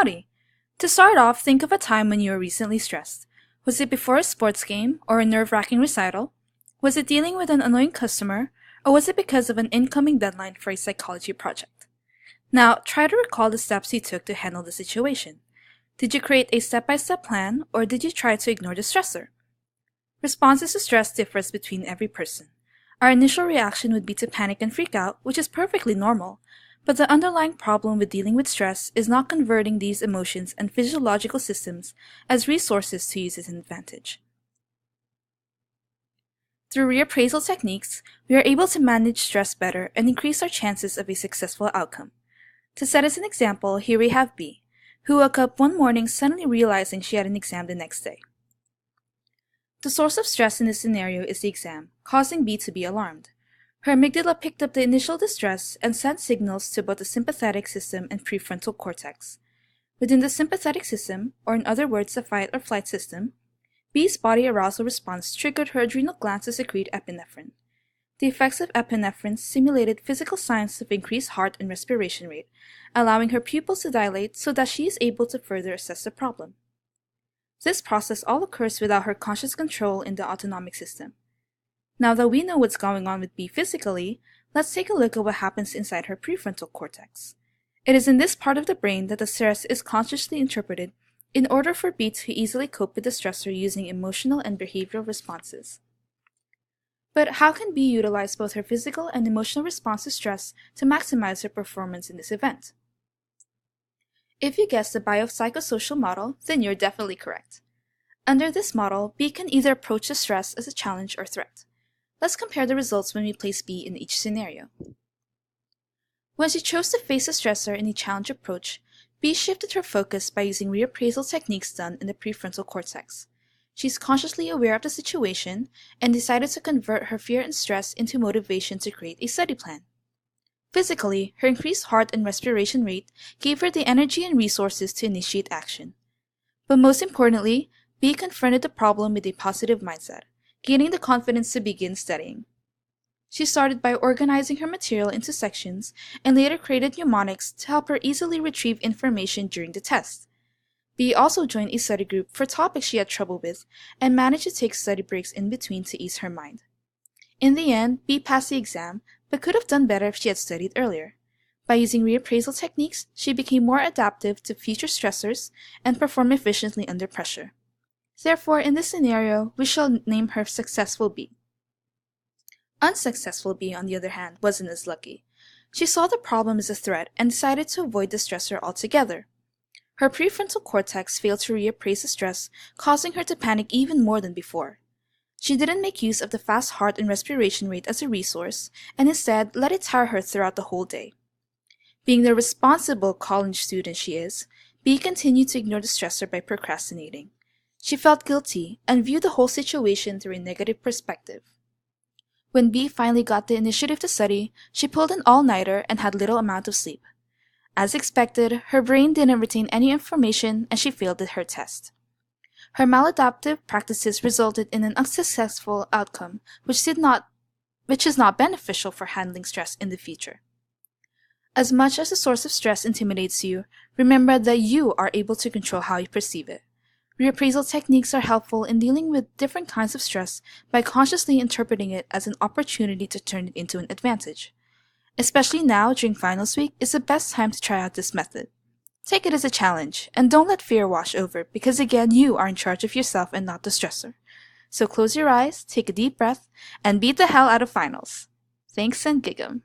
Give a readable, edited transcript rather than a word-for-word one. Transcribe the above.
Howdy! To start off, think of a time when you were recently stressed. Was it before a sports game or a nerve-wracking recital? Was it dealing with an annoying customer? Or was it because of an incoming deadline for a psychology project? Now, try to recall the steps you took to handle the situation. Did you create a step-by-step plan, or did you try to ignore the stressor? Responses to stress differs between every person. Our initial reaction would be to panic and freak out, which is perfectly normal. But the underlying problem with dealing with stress is not converting these emotions and physiological systems as resources to use as an advantage. Through reappraisal techniques, we are able to manage stress better and increase our chances of a successful outcome. To set as an example, here we have B, who woke up one morning suddenly realizing she had an exam the next day. The source of stress in this scenario is the exam, causing B to be alarmed. Her amygdala picked up the initial distress and sent signals to both the sympathetic system and prefrontal cortex. Within the sympathetic system, or in other words the fight or flight system, B's body arousal response triggered her adrenal glands to secrete epinephrine. The effects of epinephrine stimulated physical signs of increased heart and respiration rate, allowing her pupils to dilate so that she is able to further assess the problem. This process all occurs without her conscious control in the autonomic system. Now that we know what's going on with B physically, let's take a look at what happens inside her prefrontal cortex. It is in this part of the brain that the stress is consciously interpreted in order for B to easily cope with the stressor using emotional and behavioral responses. But how can B utilize both her physical and emotional response to stress to maximize her performance in this event? If you guessed the biopsychosocial model, then you're definitely correct. Under this model, B can either approach the stress as a challenge or threat. Let's compare the results when we place B in each scenario. When she chose to face the stressor in a challenge approach, B shifted her focus by using reappraisal techniques done in the prefrontal cortex. She's consciously aware of the situation and decided to convert her fear and stress into motivation to create a study plan. Physically, her increased heart and respiration rate gave her the energy and resources to initiate action. But most importantly, B confronted the problem with a positive mindset, gaining the confidence to begin studying. She started by organizing her material into sections and later created mnemonics to help her easily retrieve information during the test. B also joined a study group for topics she had trouble with and managed to take study breaks in between to ease her mind. In the end, B passed the exam, but could have done better if she had studied earlier. By using reappraisal techniques, she became more adaptive to future stressors and performed efficiently under pressure. Therefore, in this scenario, we shall name her Successful B. Unsuccessful B, on the other hand, wasn't as lucky. She saw the problem as a threat and decided to avoid the stressor altogether. Her prefrontal cortex failed to reappraise the stress, causing her to panic even more than before. She didn't make use of the fast heart and respiration rate as a resource, and instead let it tire her throughout the whole day. Being the responsible college student she is, B continued to ignore the stressor by procrastinating. She felt guilty and viewed the whole situation through a negative perspective. When B finally got the initiative to study, she pulled an all-nighter and had little amount of sleep. As expected, her brain didn't retain any information and she failed at her test. Her maladaptive practices resulted in an unsuccessful outcome, which is not beneficial for handling stress in the future. As much as the source of stress intimidates you, remember that you are able to control how you perceive it. Reappraisal techniques are helpful in dealing with different kinds of stress by consciously interpreting it as an opportunity to turn it into an advantage. Especially now, during finals week, is the best time to try out this method. Take it as a challenge, and don't let fear wash over, because again, you are in charge of yourself and not the stressor. So close your eyes, take a deep breath, and beat the hell out of finals. Thanks and gig 'em.